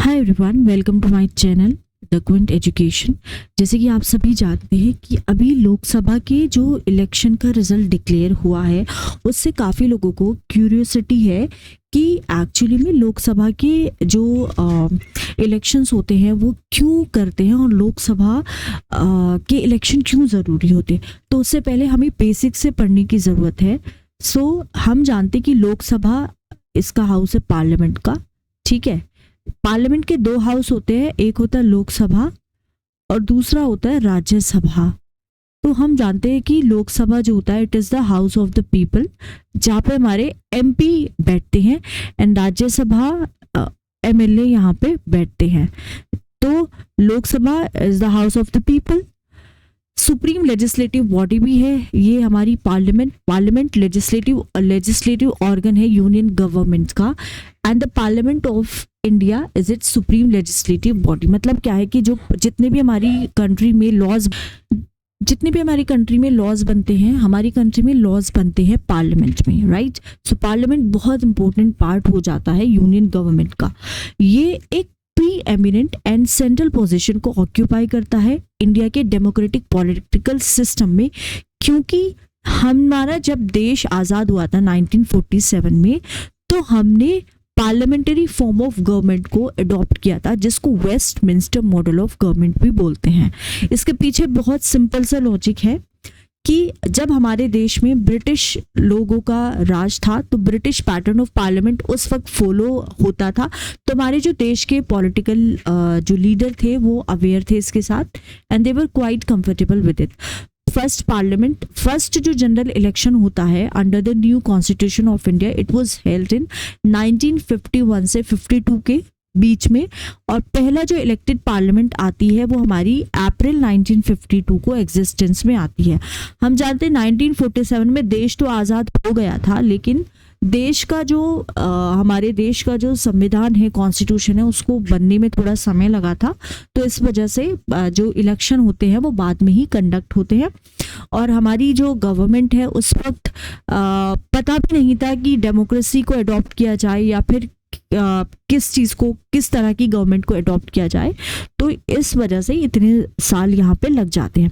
Hi everyone, welcome to my channel the Quint education. जैसे कि आप सभी जानते हैं कि अभी लोकसभा के जो इलेक्शन का रिजल्ट डिक्लेयर हुआ है, उससे काफ़ी लोगों को क्यूरियोसिटी है कि एक्चुअली में लोकसभा के जो इलेक्शंस होते हैं वो क्यों करते हैं और लोकसभा के इलेक्शन क्यों ज़रूरी होते हैं। तो उससे पहले हमें बेसिक से पढ़ने की ज़रूरत है। हम जानते हैं कि लोकसभा इसका हाउस है पार्लियामेंट का, ठीक है। पार्लियामेंट के दो हाउस होते हैं, एक होता है लोकसभा और दूसरा होता है राज्यसभा। तो हम जानते हैं कि लोकसभा जो होता है it is the house of the people, जहाँ पे हमारे एमपी बैठते हैं, एंड राज्यसभा एमएलए यहाँ पे बैठते हैं। तो Lok Sabha is the house of the people. Supreme legislative body भी है ये हमारी पार्लियामेंट लेजिस्लेटिव ऑर्गन है यूनियन गवर्नमेंट का। And the parliament of India is it's supreme legislative body. मतलब क्या है कि जो जितने भी हमारी कंट्री में लॉज बनते हैं, हमारी कंट्री में लॉज बनते हैं पार्लियामेंट में, राइट। सो पार्लियामेंट बहुत इंपॉर्टेंट पार्ट हो जाता है यूनियन गवर्नमेंट का। ये एक pre eminent and central position को ऑक्यूपाई करता है इंडिया के डेमोक्रेटिक पॉलिटिकल सिस्टम में, क्योंकि हमारा जब देश आज़ाद हुआ था 1947 में, तो हमने पार्लियामेंटरी फॉर्म ऑफ गवर्नमेंट को अडॉप्ट किया था, जिसको वेस्टमिंस्टर मॉडल ऑफ गवर्नमेंट भी बोलते हैं। इसके पीछे बहुत सिंपल सा लॉजिक है कि जब हमारे देश में ब्रिटिश लोगों का राज था, तो ब्रिटिश पैटर्न ऑफ पार्लियामेंट उस वक्त फॉलो होता था। तो हमारे जो देश के पॉलिटिकल जो लीडर थे वो अवेयर थे इसके साथ, and they were quite comfortable with it. First जो जनरल इलेक्शन होता है under the new constitution of India, it was held in 1951 से 52 के बीच में, और पहला जो इलेक्टेड पार्लियामेंट आती है वो हमारी अप्रैल 1952 को एग्जिस्टेंस में आती है। हम जानते हैं 1947 में देश तो आज़ाद हो गया था, लेकिन देश का जो हमारे देश का जो संविधान है, कॉन्स्टिट्यूशन है, उसको बनने में थोड़ा समय लगा था। तो इस वजह से जो इलेक्शन होते हैं वो बाद में ही कंडक्ट होते हैं। और हमारी जो गवर्नमेंट है उस वक्त पता भी नहीं था कि डेमोक्रेसी को अडॉप्ट किया जाए या फिर किस तरह की गवर्नमेंट को अडॉप्ट किया जाए। तो इस वजह से इतने साल यहाँ पे लग जाते हैं।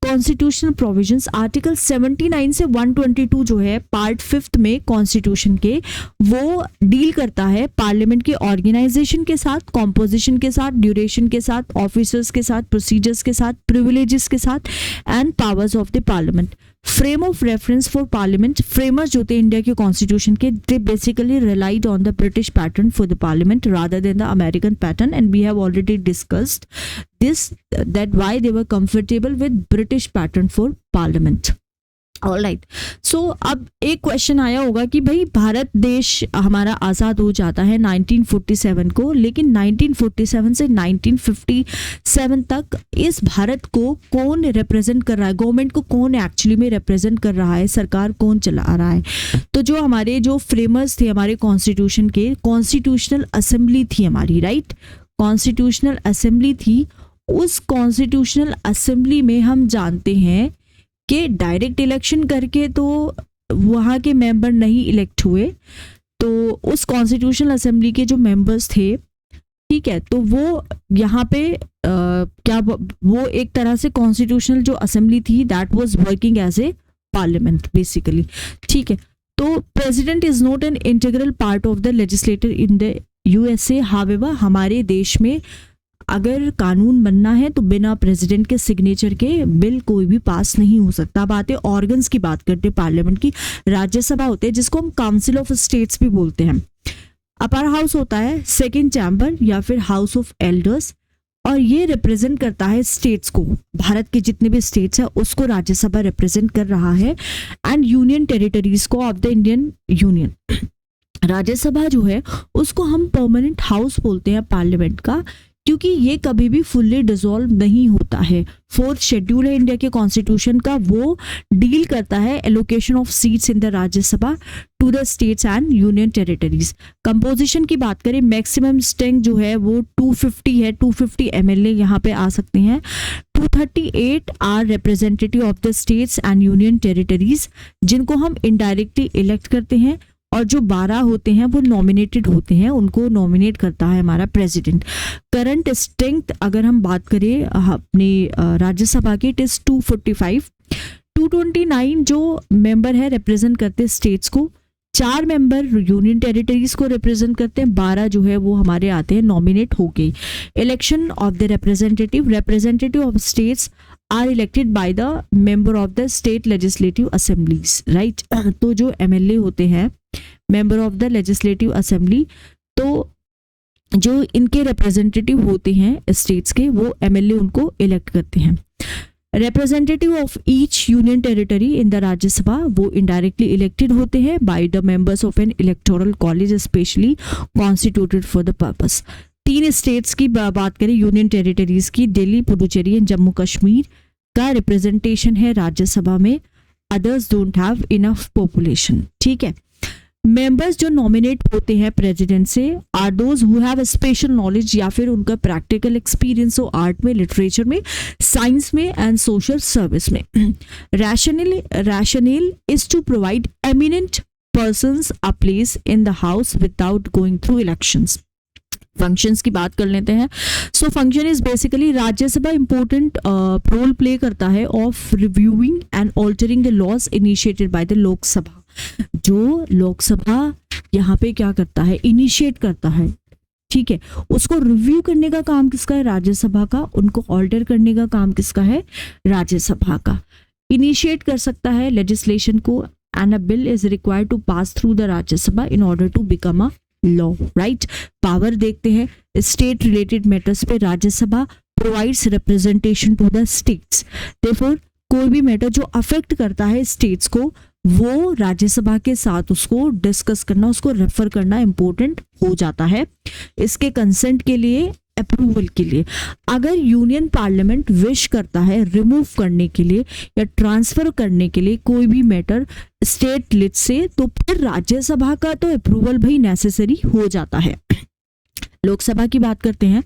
कॉन्स्टिट्यूशनल प्रोविजंस आर्टिकल 79 से 122 जो है पार्ट 5 में कॉन्स्टिट्यूशन के, वो डील करता है पार्लियामेंट के ऑर्गेनाइजेशन के साथ, कॉम्पोजिशन के साथ, ड्यूरेशन के साथ, ऑफिसर्स के साथ, प्रोसीजर्स के साथ, प्रिविलेजेस के साथ, and powers of the parliament. Frame of reference for parliament, framers जो थे इंडिया के कॉन्स्टिट्यूशन के, they basically relied on the British pattern for the parliament rather than the American pattern, and we have already discussed this that why they were comfortable with British pattern for parliament. Alright, so अब एक question आया होगा कि भाई भारत देश हमारा आज़ाद हो जाता है 1947 को, लेकिन 1947 से 1957 तक इस भारत को कौन रिप्रेजेंट कर रहा है, गवर्नमेंट को कौन एक्चुअली में रिप्रेजेंट कर रहा है, सरकार कौन चला रहा है। तो जो हमारे जो फ्रेमर्स थे हमारे कॉन्स्टिट्यूशन के, कॉन्स्टिट्यूशनल असेंबली थी हमारी, राइट, कॉन्स्टिट्यूशनल असेंबली थी। उस कॉन्स्टिट्यूशनल असेंबली में हम जानते हैं कि डायरेक्ट इलेक्शन करके तो वहाँ के मेंबर नहीं इलेक्ट हुए। तो उस कॉन्स्टिट्यूशनल असेंबली के जो मेंबर्स थे, ठीक है, तो वो यहाँ पे वो एक तरह से कॉन्स्टिट्यूशनल जो असेंबली थी that was working as a parliament basically, ठीक है। तो president is not an integral part of the legislator in the USA. However हमारे देश में अगर कानून बनना है तो बिना प्रेसिडेंट के सिग्नेचर के बिल कोई भी पास नहीं हो सकता। बात है ऑर्गन्स की, बात करते हैं पार्लियामेंट की। राज्यसभा होते हैं जिसको हम काउंसिल ऑफ स्टेट्स भी बोलते हैं। अपर हाउस होता है सेकेंड चैम्बर या फिर हाउस ऑफ एल्डर्स, और ये रिप्रेजेंट करता है स्टेट्स को, भारत के जितने भी स्टेट्स हैं उसको राज्यसभा रिप्रेजेंट कर रहा है, एंड यूनियन टेरिटरीज को of the Indian union. Rajya Sabha जो है उसको हम परमानेंट हाउस बोलते हैं पार्लियामेंट का, क्योंकि ये कभी भी फुल्ली डिसॉल्व नहीं होता है। 4th शेड्यूल है इंडिया के कॉन्स्टिट्यूशन का, वो डील करता है allocation of seats in the Rajya Sabha to the states and union territories. Composition की बात करें, मैक्सिमम स्ट्रेंथ जो है वो 250 है, 250 एमएलए यहाँ पे आ सकते हैं। 238 are representative of the states and union territories, जिनको हम इनडायरेक्टली इलेक्ट करते हैं, और जो 12 होते हैं वो नॉमिनेटेड होते हैं, उनको नॉमिनेट करता है हमारा प्रेसिडेंट। करंट स्ट्रेंथ अगर हम बात करें अपनी राज्यसभा की, इट इज 245। 229 जो मेंबर है रिप्रेजेंट करते स्टेट्स को, 4 मेंबर यूनियन टेरिटरीज को रिप्रेजेंट करते हैं, 12 जो है वो हमारे आते हैं नॉमिनेट हो गए। Election of the representative of states are elected by the member of the state legislative assemblies, right. तो जो एमएलए होते हैं member of the legislative assembly, तो जो इनके रिप्रेजेंटेटिव होते हैं स्टेट्स के, वो एमएलए उनको इलेक्ट करते हैं। Representative of each union territory in the Rajya Sabha, वो इनडायरेक्टली इलेक्टेड होते हैं by the members of an electoral college specially constituted for the purpose. 3 states की बात करें यूनियन टेरिटरीज की, दिल्ली, पुडुचेरी एंड जम्मू कश्मीर का रिप्रेजेंटेशन है राज्यसभा में, others don't have enough population, ठीक है। मेंबर्स जो नॉमिनेट होते हैं प्रेसिडेंट से are those who have special knowledge, या फिर उनका प्रैक्टिकल एक्सपीरियंस हो आर्ट में, लिटरेचर में, साइंस में एंड सोशल सर्विस में। Rational is to provide eminent persons a place in the house without going through elections. Functions की बात कर लेते हैं। So function is basically Rajya Sabha important role play करता है of reviewing and altering the laws initiated by the Lok Sabha. जो लोकसभा यहाँ पे क्या करता है, इनिशिएट करता है, ठीक है, उसको रिव्यू करने का काम किसका है, राज्यसभा का। उनको ऑल्टर करने का काम किसका है, राज्यसभा का। इनिशिएट कर सकता है लेजिस्लेशन को, and a bill is required to pass through the Rajya Sabha in order to become a law, right. Power देखते हैं स्टेट रिलेटेड मैटर्स पे Rajya Sabha provides representation to the states. Therefore कोई भी मैटर जो अफेक्ट करता है स्टेट्स को, वो राज्यसभा के साथ उसको डिस्कस करना, उसको रेफर करना इंपॉर्टेंट हो जाता है इसके कंसेंट के लिए, अप्रूवल के लिए। अगर यूनियन पार्लियामेंट विश करता है रिमूव करने के लिए या ट्रांसफर करने के लिए कोई भी मैटर स्टेट लिस्ट से, तो फिर राज्यसभा का तो अप्रूवल भी नेसेसरी हो जाता है। लोकसभा की बात करते हैं।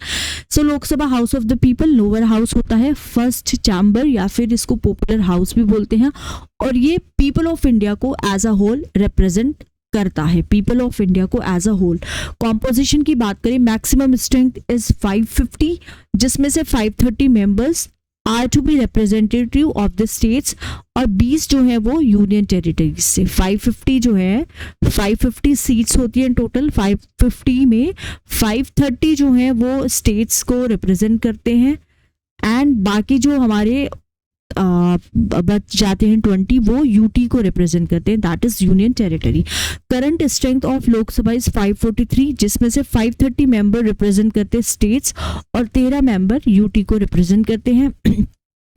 So Lok Sabha house of the people, lower house होता है, फर्स्ट चैम्बर या फिर इसको पॉपुलर हाउस भी बोलते हैं, और ये पीपल ऑफ इंडिया को एज अ होल रिप्रेजेंट करता है, पीपल ऑफ इंडिया को एज अ होल। कॉम्पोजिशन की बात करें, मैक्सिमम स्ट्रेंथ इज 550, जिसमें से 530 members are to be representative of the states, और 20 जो है वो यूनियन टेरिटरीज से। 550 जो है, 550 सीट्स होती हैं टोटल, 550 में 530 जो है वो स्टेट्स को रिप्रेजेंट करते हैं, एंड बाकी जो हमारे बच जाते हैं 20, वो यूटी को रिप्रेजेंट करते हैं, that is union territory. Current strength of Lok Sabha is 543, जिसमें से 530 मेंबर रिप्रेजेंट करते हैं स्टेट्स और 13 मेंबर यूटी को रिप्रेजेंट करते हैं।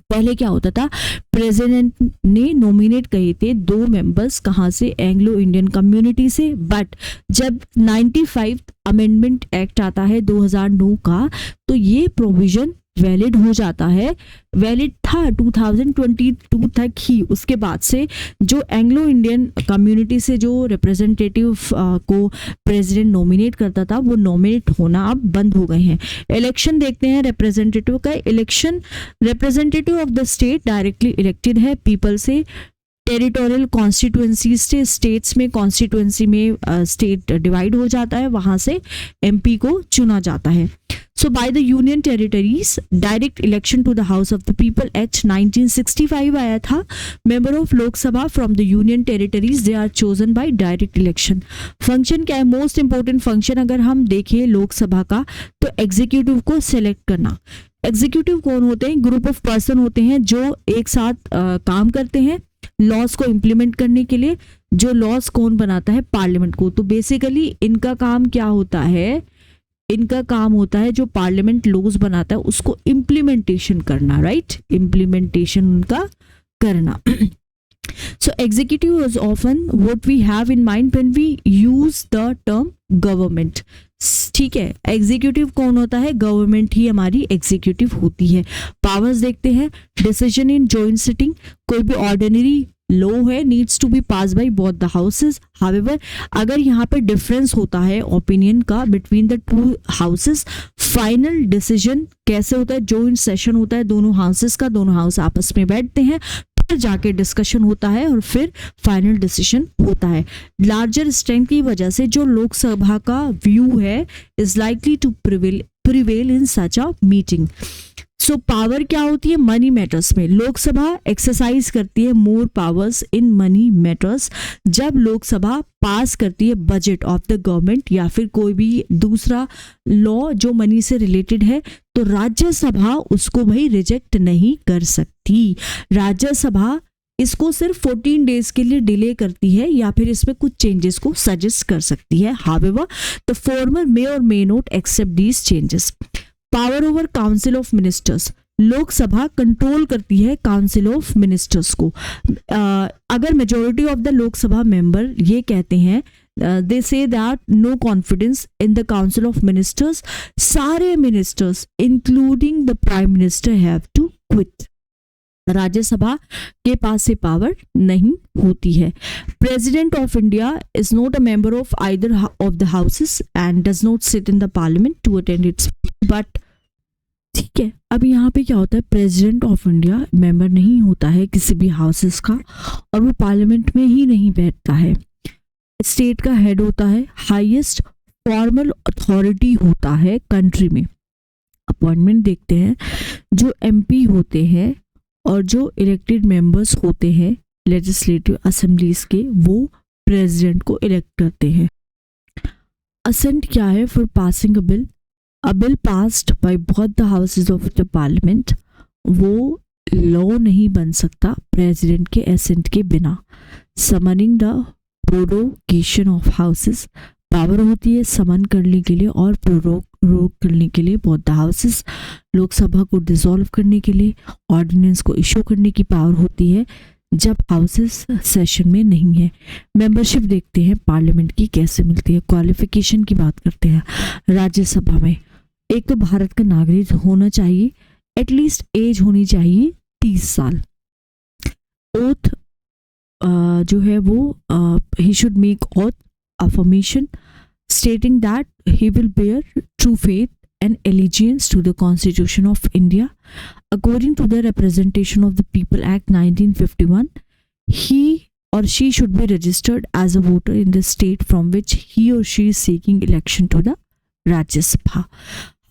पहले क्या होता था, प्रेसिडेंट ने नॉमिनेट किए थे 2 मेंबर्स, कहाँ से, एंग्लो इंडियन कम्युनिटी से, बट जब 95 अमेंडमेंट एक्ट आता है 2009 का, तो ये प्रोविजन वैलिड हो जाता है, वैलिड था 2022 तक ही। उसके बाद से जो एंग्लो इंडियन कम्युनिटी से जो रिप्रेजेंटेटिव को प्रेसिडेंट नॉमिनेट करता था, वो नॉमिनेट होना अब बंद हो गए हैं। इलेक्शन देखते हैं रिप्रेजेंटेटिव का। Election, representative of the state directly elected है पीपल से, टेरिटोरियल कॉन्स्टिट्यूएंसी से, स्टेट्स में कॉन्स्टिट्यूएंसी में स्टेट डिवाइड हो जाता है, वहां से एमपी को चुना जाता है। So by the union territories, direct election to the House of the People Act 1965 आया था। Member of लोक सभा from the union territories, they are chosen by direct election। Function क्या है, मोस्ट इंपॉर्टेंट फंक्शन अगर हम देखें लोकसभा का, तो एग्जीक्यूटिव को सिलेक्ट करना। एग्जीक्यूटिव कौन होते हैं, ग्रुप ऑफ पर्सन होते हैं जो एक साथ काम करते हैं लॉज को इम्प्लीमेंट करने के लिए। जो लॉज कौन बनाता है, पार्लियामेंट को। तो बेसिकली इनका काम क्या होता है, इनका काम होता है जो पार्लियामेंट लॉज बनाता है उसको इम्प्लीमेंटेशन करना, राइट, इम्प्लीमेंटेशन उनका करना। So executive is often what we have in mind when we use the term government, ठीक है। एग्जीक्यूटिव कौन होता है, गवर्नमेंट ही हमारी एग्जीक्यूटिव होती है। पावर्स देखते हैं, डिसीजन इन जॉइंट सिटिंग, कोई भी ऑर्डिनरी लॉ है needs to be pass by both the houses. However अगर यहाँ पे डिफरेंस होता है ओपिनियन का between the 2 houses, final decision कैसे होता है, जॉइंट सेशन होता है दोनों हाउसेस का, दोनों हाउस आपस में बैठते हैं, फिर फिर जाके डिस्कशन होता है और फिर फाइनल डिसीजन होता है। लार्जर स्ट्रेंथ की वजह से जो लोकसभा का व्यू है is likely to prevail in such a meeting. So power क्या होती है मनी मैटर्स में, लोकसभा एक्सरसाइज करती है मोर पावर्स इन मनी मैटर्स जब लोकसभा पास करती है बजट ऑफ द गवर्नमेंट या फिर कोई भी दूसरा लॉ जो मनी से रिलेटेड है, तो राज्यसभा उसको भाई रिजेक्ट नहीं कर सकती। राज्यसभा इसको सिर्फ 14 डेज के लिए डिले करती है या फिर इसमें कुछ चेंजेस को सजेस्ट कर सकती है। However the former may or may not accept these changes. Power over council of ministers, Lok Sabha control करती है काउंसिल ऑफ मिनिस्टर्स को। अगर majority of the Lok Sabha member ये कहते हैं they say that no confidence in the council of ministers, सारे ministers including the prime minister have to quit. Rajya Sabha के पास से पावर नहीं होती है। President of India is not a member of either of the houses and does not sit in the parliament to attend its, but ठीक है। अब यहाँ पे क्या होता है, प्रेसिडेंट ऑफ इंडिया मेंबर नहीं होता है किसी भी हाउसेस का और वो पार्लियामेंट में ही नहीं बैठता है। स्टेट का हेड होता है, हाईएस्ट फॉर्मल अथॉरिटी होता है कंट्री में। अपॉइंटमेंट देखते हैं, जो एमपी होते हैं और जो इलेक्टेड मेंबर्स होते हैं लेजिस्लेटिव असेंबलीज के, वो प्रेसिडेंट को इलेक्ट करते हैं। असेंट क्या है, for passing a bill passed by both the houses of the parliament, वो लॉ नहीं बन सकता प्रेसिडेंट के एसेंट के बिना। Summoning the prorogation of houses, power होती है समन करने के लिए और प्रोरोग करने के लिए बोथ द हाउसेस। लोकसभा को डिसॉल्व करने के लिए, ऑर्डिनेंस को इशू करने की पावर होती है जब हाउसेस सेशन में नहीं है। मेंबरशिप देखते हैं पार्लियामेंट की कैसे मिलती है। क्वालिफिकेशन की बात करते हैं राज्यसभा में, एक तो भारत का नागरिक होना चाहिए, एटलीस्ट एज होनी चाहिए 30 साल। ओथ जो है वो he should make oath affirmation stating that he will bear true faith and allegiance to the Constitution of India. According to the Representation of the People Act 1951, he or she should be registered as a voter in the state from which he or she is seeking election to the Rajya Sabha.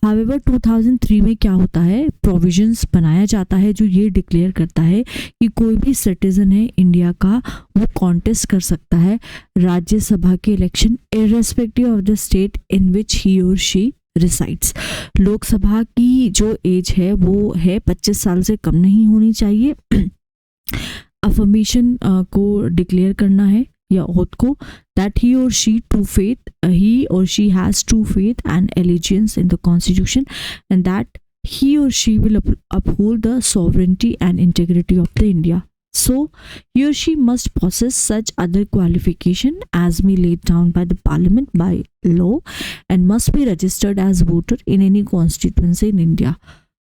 However, 2003 में क्या होता है, provisions बनाया जाता है जो ये declare करता है कि कोई भी सिटीजन है इंडिया का वो कॉन्टेस्ट कर सकता है राज्यसभा के election irrespective of the state in which he or she resides. Lok Sabha की जो एज है वो है 25 साल से कम नहीं होनी चाहिए। अफर्मेशन को डिक्लेयर करना है या ओथ को, that he or she has true faith and allegiance in the constitution and that he or she will uphold the sovereignty and integrity of the India. So he or she must possess such other qualification as may laid down by the parliament by law and must be registered as voter in any constituency in India.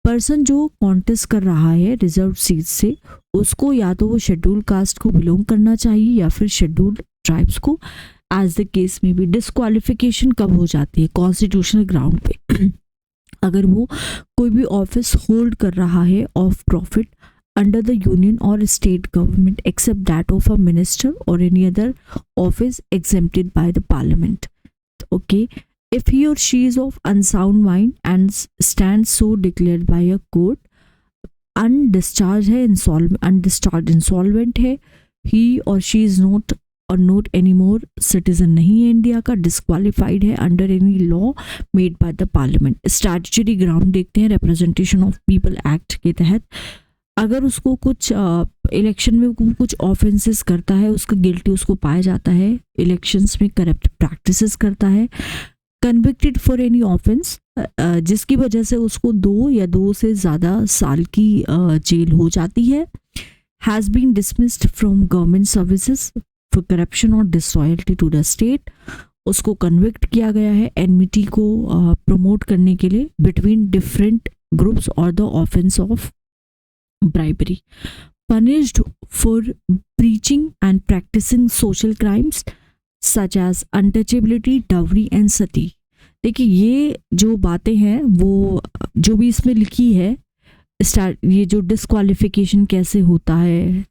Person जो contest कर रहा है reserve seat से, उसको या तो वो schedule caste को बिलोंग करना चाहिए या फिर शेड्यूल ट्राइब्स को। एज द केस में भी डिस्क्वालिफिकेशन कब हो जाती है, कॉन्स्टिट्यूशनल ग्राउंड पे। अगर वो कोई भी ऑफिस होल्ड कर रहा है of profit under the union or state government except that of a minister or any other office exempted by the parliament. Okay, if he or she is of unsound mind and stands so declared by a court, undischarged है, undischarged insolvent है, he or she is not anymore citizen नहीं है India का, disqualified है under any law made by the parliament। statutory ground देखते हैं representation of people act के तहत। अगर उसको कुछ इलेक्शन में कुछ ऑफेंसेस करता है, उसका गिल्टी उसको पाया जाता है, इलेक्शंस में करप्ट प्रैक्टिसेस करता है, कन्विक्टेड फॉर एनी ऑफेंस जिसकी वजह से उसको 2 या 2 से ज़्यादा साल की जेल हो जाती है, has been dismissed from government services for corruption और डिसलॉयल्टी टू द स्टेट, उसको कन्विक्ट किया गया है एनमिटी को प्रमोट करने के लिए बिटवीन डिफरेंट ग्रुप्स और the offence of bribery, punished for preaching and practicing social crimes such as untouchability, dowry and sati। देखिए ये जो बातें हैं वो जो भी इसमें लिखी है, ये जो डिस्क्वालिफिकेशन कैसे होता है,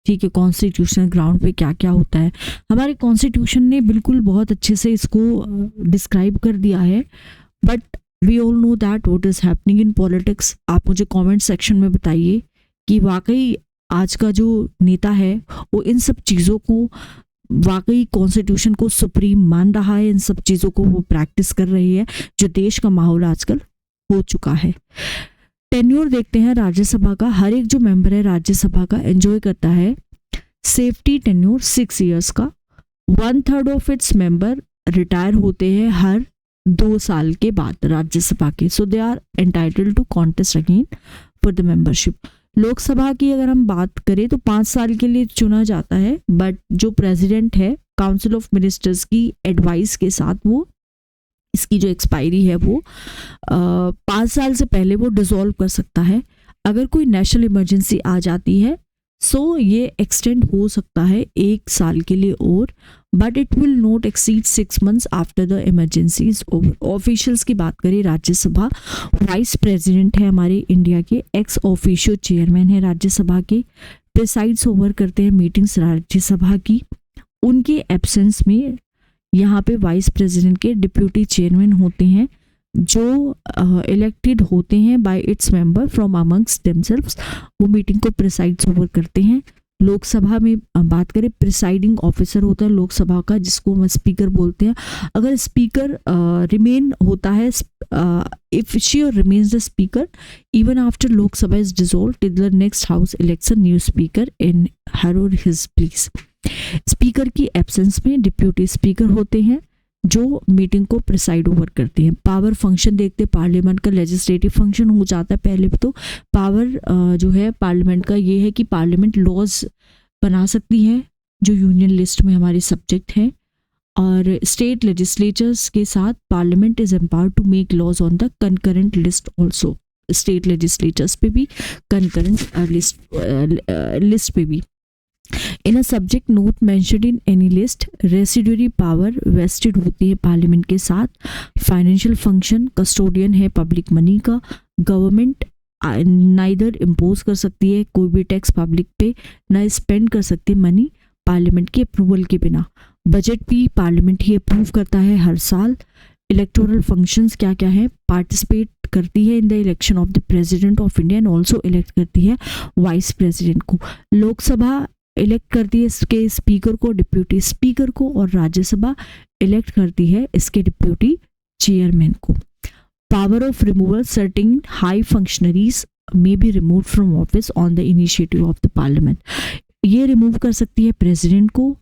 ठीक है, कॉन्स्टिट्यूशनल ग्राउंड पे क्या क्या होता है। हमारे कॉन्स्टिट्यूशन ने बिल्कुल बहुत अच्छे से इसको डिस्क्राइब कर दिया है, but we all know that what is happening in politics. आप मुझे कमेंट सेक्शन में बताइए कि वाकई आज का जो नेता है वो इन सब चीज़ों को, वाकई कॉन्स्टिट्यूशन को सुप्रीम मान रहा है, इन सब चीज़ों को वो प्रैक्टिस कर रही है, जो देश का माहौल आजकल हो चुका है। टेन्योर देखते हैं राज्यसभा का। हर एक जो मेंबर है राज्यसभा का एंजॉय करता है सेफ्टी टेन्योर 6 इयर्स का। 1/3 ऑफ इट्स मेंबर रिटायर होते हैं हर 2 साल के बाद राज्यसभा के, so they are entitled to contest again for the membership. Lok Sabha की अगर हम बात करें तो 5 साल के लिए चुना जाता है, बट जो प्रेसिडेंट है काउंसिल ऑफ मिनिस्टर्स की एडवाइस के साथ वो इसकी जो एक्सपायरी है वो 5 साल से पहले वो डिसॉल्व कर सकता है। अगर कोई नेशनल इमरजेंसी आ जाती है सो ये एक्सटेंड हो सकता है 1 साल के लिए और, but it will not exceed 6 months after the emergency is over. Officials की बात करें, राज्यसभा वाइस प्रेसिडेंट है हमारे इंडिया के, एक्स ऑफिशियो चेयरमैन है राज्यसभा के, प्रिसाइड्स ओवर करते हैं मीटिंग्स राज्यसभा की। उनके एब्सेंस में यहाँ पे वाइस प्रेसिडेंट के डिप्यूटी चेयरमैन होते हैं जो इलेक्टेड होते हैं bye its member from amongst themselves. वो मीटिंग को प्रिसाइड्स ओवर करते हैं। लोकसभा में बात करें, प्रिसाइडिंग ऑफिसर होता है लोकसभा का, जिसको हम स्पीकर बोलते हैं। अगर स्पीकर रिमेन होता है, if she remains the speaker even after Lok Sabha is dissolved till the next house election, new speaker in her or his place. Speaker की एब्सेंस में डिप्यूटी स्पीकर होते हैं जो मीटिंग को प्रिसाइड ओवर करते हैं। पावर फंक्शन देखते, पार्लियामेंट का लेजिस्लेटिव फंक्शन हो जाता है पहले तो। पावर जो है पार्लियामेंट का ये है कि पार्लियामेंट लॉज बना सकती है जो यूनियन लिस्ट में हमारे सब्जेक्ट हैं, और स्टेट लेजिस्लेचर्स के साथ parliament is empowered to make laws on the concurrent list also. State legislatures पे भी, कंकरेंट लिस्ट पे भी। In a subject not mentioned in any list, residuary power vested होती है पार्लियामेंट के साथ। फाइनेंशियल फंक्शन, कस्टोडियन है पब्लिक मनी का। गवर्नमेंट नाइदर इम्पोज कर सकती है कोई भी टैक्स पब्लिक पे, ना स्पेंड कर सकती मनी पार्लियामेंट के अप्रूवल के बिना। बजट भी पार्लियामेंट ही अप्रूव करता है हर साल। इलेक्टोरल फंक्शंस क्या क्या है, पार्टिसिपेट करती है in the election of the president of India and also elect करती है वाइस प्रेसिडेंट को। लोकसभा इलेक्ट करती है इसके स्पीकर को, डिप्यूटी स्पीकर को, और राज्यसभा इलेक्ट करती है इसके डिप्यूटी चेयरमैन को। Power of removal, certain high functionaries may be remove from office on the initiative of the parliament. ये रिमूव कर सकती है प्रेसिडेंट को,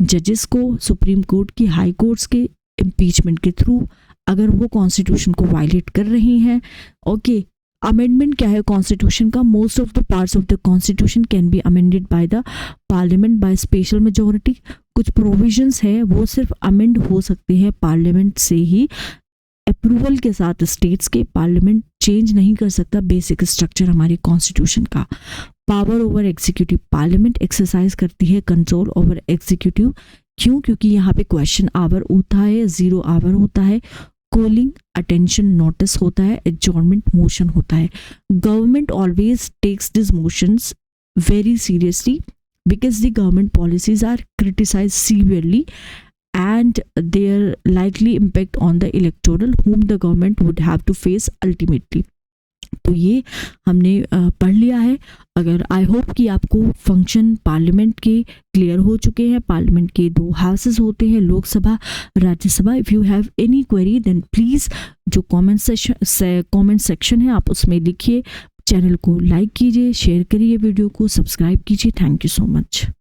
जजेस को, सुप्रीम कोर्ट की, हाई कोर्ट्स के इम्पीचमेंट के थ्रू, अगर वो कॉन्स्टिट्यूशन को वायलेट कर रही हैं। ओके, अमेंडमेंट क्या है कॉन्स्टिट्यूशन का? Most of the parts of the constitution can be amended bye the parliament by special majority. कुछ प्रोविजंस है वो सिर्फ अमेंड हो सकते हैं पार्लियामेंट से ही, अप्रूवल के साथ स्टेट्स के। पार्लियामेंट चेंज नहीं कर सकता बेसिक स्ट्रक्चर हमारे कॉन्स्टिट्यूशन का। Power over executive, parliament exercise करती है कंट्रोल ओवर एग्जीक्यूटिव। क्यों? क्योंकि यहाँ पे क्वेश्चन आवर होता है, 0 आवर होता है, कॉलिंग अटेंशन नोटिस होता है, एडजॉर्नमेंट मोशन होता है। Government always takes this motions very seriously because the government policies are criticized severely and their likely impact on the electoral whom the government would have to face ultimately। तो ये हमने पढ़ लिया है। अगर I hope कि आपको function parliament के क्लियर हो चुके हैं। पार्लियामेंट के 2 हाउसेस होते हैं, Lok Sabha, Rajya Sabha. If you have any query then please जो कमेंट सेक्शन है आप उसमें लिखिए। चैनल को लाइक कीजिए, शेयर करिए, वीडियो को सब्सक्राइब कीजिए। Thank you so much.